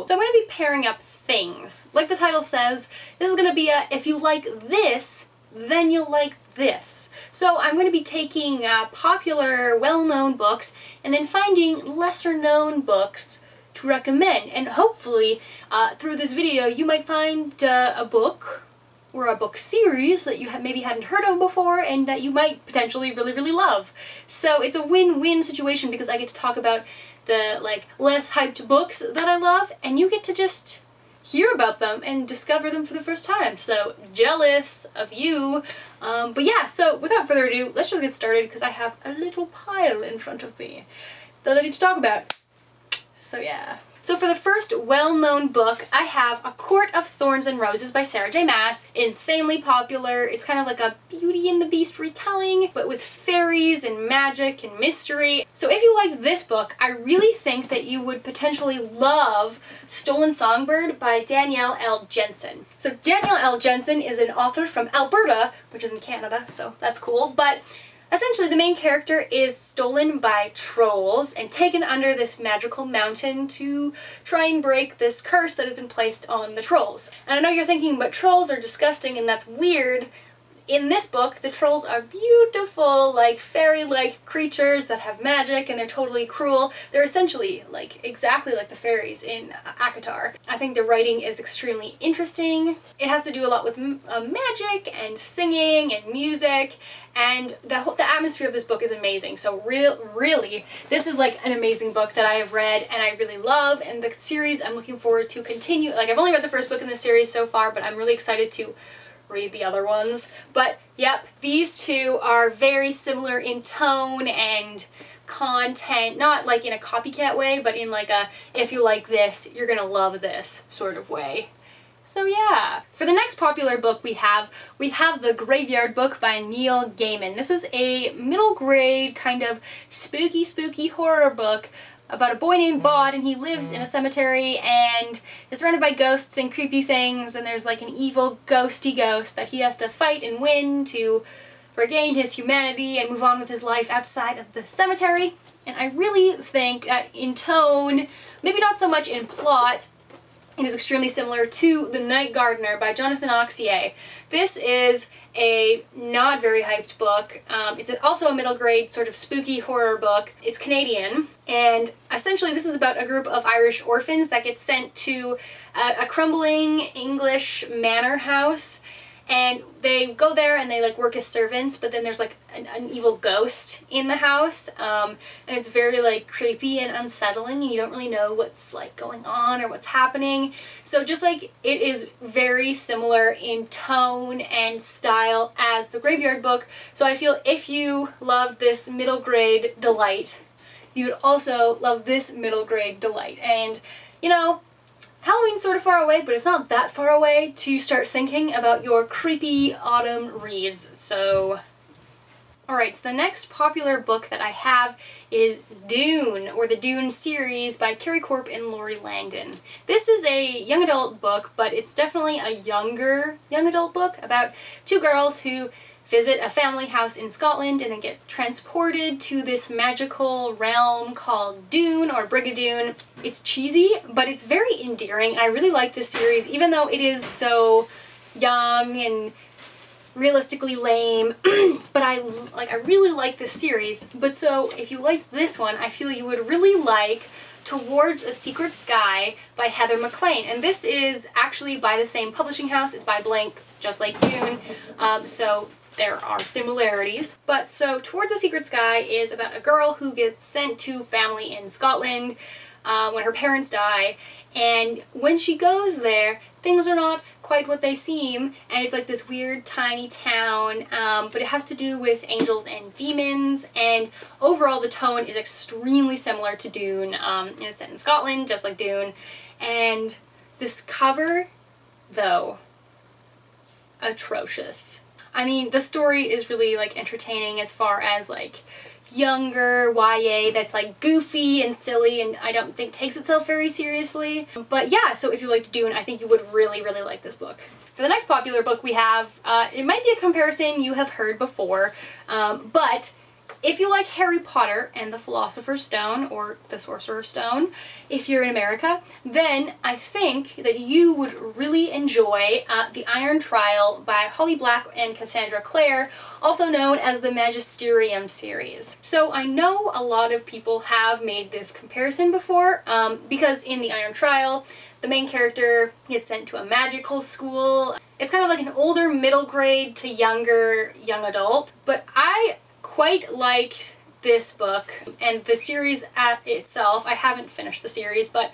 So I'm going to be pairing up things. Like the title says, this is going to be a, if you like this, then you'll like this. So I'm going to be taking popular, well-known books and then finding lesser-known books to recommend. And hopefully, through this video, you might find a book or a book series that you maybe hadn't heard of before and that you might potentially really, really love. So it's a win-win situation because I get to talk about the less hyped books that I love, and you get to just hear about them and discover them for the first time. So jealous of you. But yeah, so without further ado, let's just get started because I have a little pile in front of me that I need to talk about. So yeah. So for the first well-known book, I have A Court of Thorns and Roses by Sarah J Maas. Insanely popular. It's kind of like a Beauty and the Beast retelling, but with fairies and magic and mystery. So if you liked this book, I really think that you would potentially love Stolen Songbird by Danielle L. Jensen. So Danielle L. Jensen is an author from Alberta, which is in Canada, so that's cool, but essentially, the main character is stolen by trolls and taken under this magical mountain to try and break this curse that has been placed on the trolls. And I know you're thinking, but trolls are disgusting and that's weird. In this book, the trolls are beautiful, like fairy-like creatures that have magic and they're totally cruel. They're essentially exactly like the fairies in ACOTAR. I think the writing is extremely interesting. It has to do a lot with magic and singing and music, and the atmosphere of this book is amazing. So really, this is like an amazing book that I have read and I really love, and the series I'm looking forward to continue. I've only read the first book in the series so far, but I'm really excited to read the other ones. But yep, these two are very similar in tone and content, not like in a copycat way, but in like a, if you like this, you're gonna love this sort of way. So yeah. For the next popular book we have The Graveyard Book by Neil Gaiman. This is a middle grade kind of spooky horror book about a boy named Bod, and he lives in a cemetery and is surrounded by ghosts and creepy things, and there's like an evil ghosty ghost that he has to fight and win to regain his humanity and move on with his life outside of the cemetery. And I really think that in tone, maybe not so much in plot, it is extremely similar to The Night Gardener by Jonathan Auxier. This is a not very hyped book. It's also a middle grade sort of spooky horror book. It's Canadian, and essentially this is about a group of Irish orphans that get sent to a crumbling English manor house, and they go there and they work as servants, but then there's an evil ghost in the house, and it's very creepy and unsettling, and you don't really know what's going on or what's happening. So just it is very similar in tone and style as The Graveyard Book. So I feel if you loved this middle grade delight, you would also love this middle grade delight. And you know, Halloween's sort of far away, but it's not that far away to start thinking about your creepy autumn reads. So, alright, so the next popular book that I have is Dune, or the Dune series by Carrie Corp and Lori Langdon. This is a young adult book, but it's definitely a younger young adult book about two girls who visit a family house in Scotland and then get transported to this magical realm called Dune, or Brigadoon. It's cheesy, but it's very endearing. I really like this series, even though it is so young and realistically lame, but I really like this series. But so if you liked this one, I feel you would really like Towards a Secret Sky by Heather McLean. And this is actually by the same publishing house. It's by Blank, just like Dune. So there are similarities. But so Towards a Secret Sky is about a girl who gets sent to family in Scotland when her parents die, and when she goes there, things are not quite what they seem, and it's this weird tiny town, but it has to do with angels and demons, and overall the tone is extremely similar to Dune, and it's set in Scotland, just like Dune. And this cover, though, atrocious. I mean, the story is really entertaining as far as younger YA that's goofy and silly, and I don't think takes itself very seriously. But yeah, so if you liked Dune, I think you would really like this book. For the next popular book we have, it might be a comparison you have heard before, but if you like Harry Potter and the Philosopher's Stone or the Sorcerer's Stone, if you're in America, then I think that you would really enjoy The Iron Trial by Holly Black and Cassandra Clare, also known as the Magisterium series. So I know a lot of people have made this comparison before, because in The Iron Trial, the main character gets sent to a magical school. It's kind of like an older middle grade to younger young adult, but I quite like this book and the series itself. I haven't finished the series, but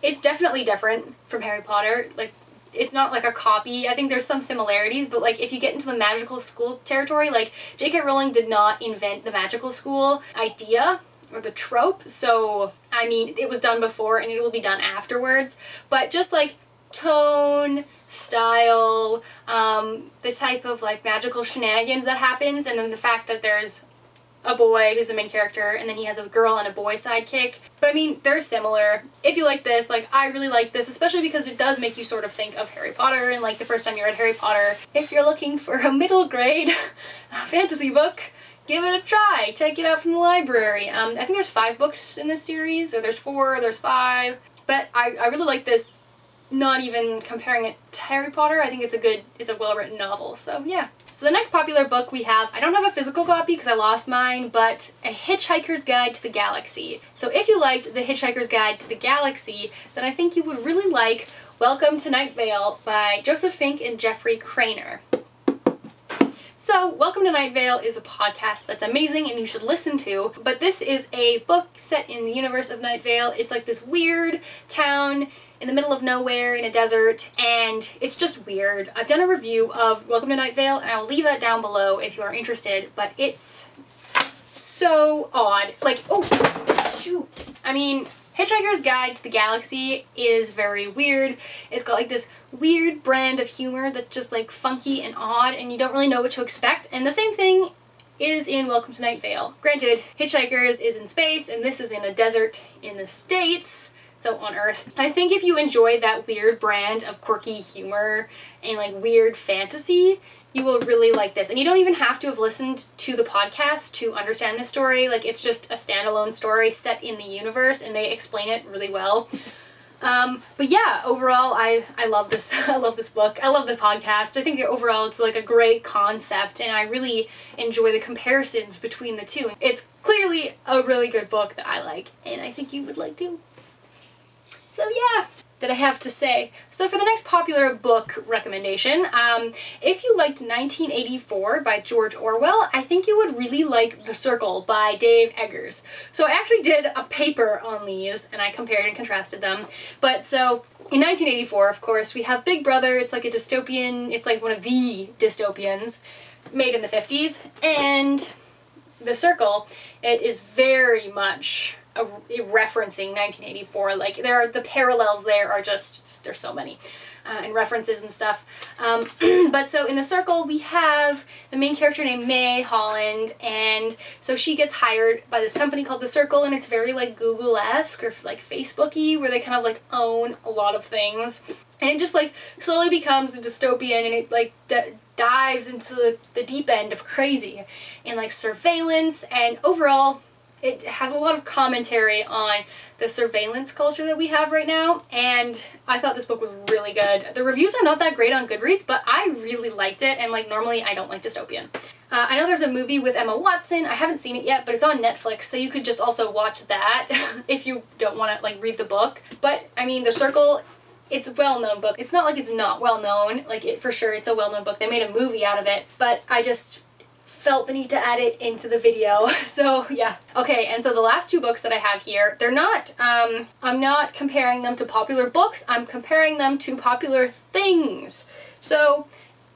it's definitely different from Harry Potter. Like, it's not like a copy. I think there's some similarities, but like if you get into the magical school territory, like J.K. Rowling did not invent the magical school idea or the trope, so I mean it was done before and it will be done afterwards, but just like tone, style, the type of like magical shenanigans that happens, and then the fact that there's a boy who's the main character and then he has a girl and a boy sidekick. But I mean, they're similar. If you like this, like I really like this, especially because it does make you sort of think of Harry Potter and like the first time you read Harry Potter. If you're looking for a middle grade fantasy book, give it a try. Check it out from the library. I think there's 5 books in this series, or there's 4, or there's 5. But I really like this, not even comparing it to Harry Potter. I think it's a well-written novel, so yeah. So the next popular book we have, I don't have a physical copy because I lost mine, but A Hitchhiker's Guide to the Galaxy. So if you liked The Hitchhiker's Guide to the Galaxy, then I think you would really like Welcome to Night Vale by Joseph Fink and Jeffrey Craner. So, Welcome to Night Vale is a podcast that's amazing and you should listen to, but this is a book set in the universe of Night Vale. It's like this weird town in the middle of nowhere in a desert, and it's just weird. I've done a review of Welcome to Night Vale, and I'll leave that down below if you are interested, but it's so odd. Like, oh, shoot. I mean, Hitchhiker's Guide to the Galaxy is very weird. It's got like this weird brand of humor that's just like funky and odd, and you don't really know what to expect. And the same thing is in Welcome to Night Vale. Granted, Hitchhikers is in space and this is in a desert in the States, so on Earth. I think if you enjoy that weird brand of quirky humor and like weird fantasy, you will really like this. And you don't even have to have listened to the podcast to understand this story. Like, it's just a standalone story set in the universe and they explain it really well. But yeah, overall, I love this. I love this book. I love the podcast. I think overall it's like a great concept and I really enjoy the comparisons between the two. It's clearly a really good book that I like and I think you would like too. So yeah, that I have to say. So for the next popular book recommendation, if you liked 1984 by George Orwell, I think you would really like The Circle by Dave Eggers. So I actually did a paper on these and I compared and contrasted them. But so in 1984, of course, we have Big Brother. It's like a dystopian, it's like one of the dystopians made in the 50s. And The Circle, it is very much referencing 1984. Like, the parallels there are just, there's so many and references and stuff. But so in The Circle we have the main character named May Holland, and so she gets hired by this company called The Circle, and it's very like Google-esque or like Facebook-y, where they kind of like own a lot of things, and it just like slowly becomes a dystopian, and it like dives into the deep end of crazy and like surveillance, and overall it has a lot of commentary on the surveillance culture that we have right now, and I thought this book was really good. The reviews are not that great on Goodreads, but I really liked it, and like normally I don't like dystopian. I know there's a movie with Emma Watson. I haven't seen it yet, but it's on Netflix, so you could just also watch that if you don't want to like read the book. But I mean, The Circle, it's a well-known book. It's not like it's not well-known. Like, for sure it's a well-known book. They made a movie out of it, but I just felt the need to add it into the video. So yeah. Okay, and so the last 2 books that I have here, they're not, I'm not comparing them to popular books, I'm comparing them to popular things. So,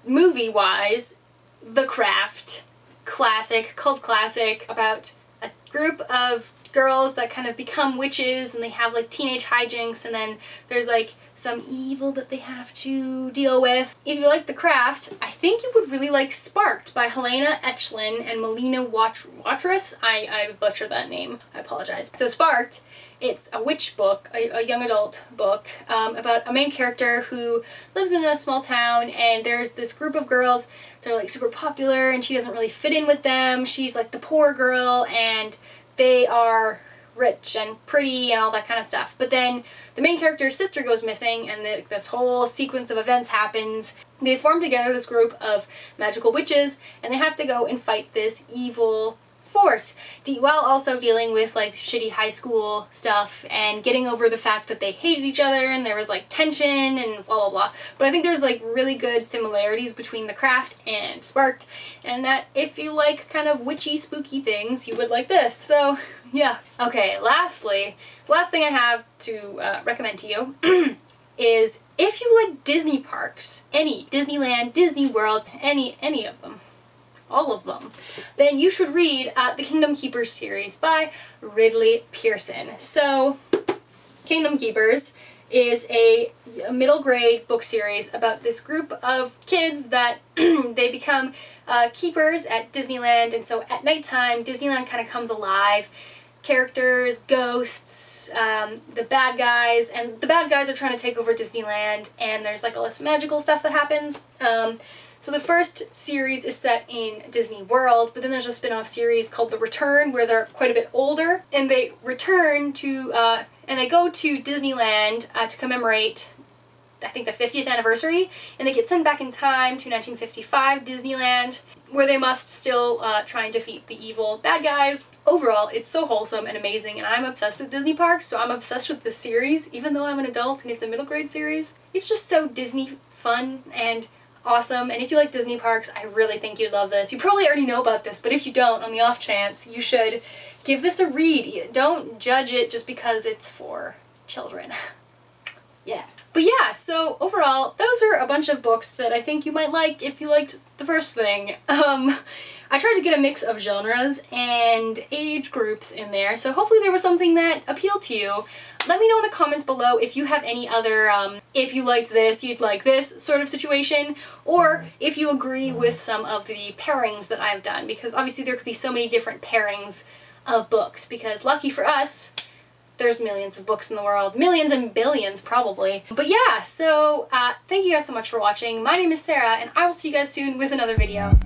movie-wise, The Craft, classic, cult classic, about a group of girls that kind of become witches and they have like teenage hijinks, and then there's like some evil that they have to deal with. If you like The Craft, I think you would really like Sparked by Helena Echlin and Melina Watrous. I butchered that name, I apologize. So Sparked, it's a witch book, a young adult book, about a main character who lives in a small town, and there's this group of girls. they're like super popular and she doesn't really fit in with them. She's like the poor girl and they are rich and pretty and all that kind of stuff. But then the main character's sister goes missing and this whole sequence of events happens. They form together this group of magical witches and they have to go and fight this evil force while also dealing with like shitty high school stuff and getting over the fact that they hated each other and there was like tension and blah blah blah. But I think there's like really good similarities between The Craft and Sparked, and that if you like kind of witchy spooky things you would like this. So yeah. Okay, lastly, the last thing I have to recommend to you is if you like Disney parks, any Disneyland, Disney World, any of them, all of them, then you should read the Kingdom Keepers series by Ridley Pearson. So Kingdom Keepers is a middle grade book series about this group of kids that they become keepers at Disneyland, and so at nighttime Disneyland kind of comes alive. Characters, ghosts, the bad guys, and the bad guys are trying to take over Disneyland, and there's like all this magical stuff that happens. So the first series is set in Disney World, but then there's a spin-off series called The Return where they're quite a bit older and they return to, and they go to Disneyland to commemorate, I think, the 50th anniversary, and they get sent back in time to 1955 Disneyland where they must still try and defeat the evil bad guys. Overall, it's so wholesome and amazing, and I'm obsessed with Disney parks, so I'm obsessed with this series, even though I'm an adult and it's a middle grade series. It's just so Disney fun and awesome, and if you like Disney parks, I really think you'd love this. You probably already know about this, but if you don't, on the off chance, you should give this a read. Don't judge it just because it's for children. Yeah. But yeah, so overall, those are a bunch of books that I think you might like if you liked the first thing. I tried to get a mix of genres and age groups in there, so hopefully there was something that appealed to you. Let me know in the comments below if you have any other, if you liked this, you'd like this sort of situation, or if you agree with some of the pairings that I've done, because obviously there could be so many different pairings of books, because lucky for us, there's millions of books in the world. Millions and billions, probably. But yeah, so thank you guys so much for watching. My name is Sarah, and I will see you guys soon with another video.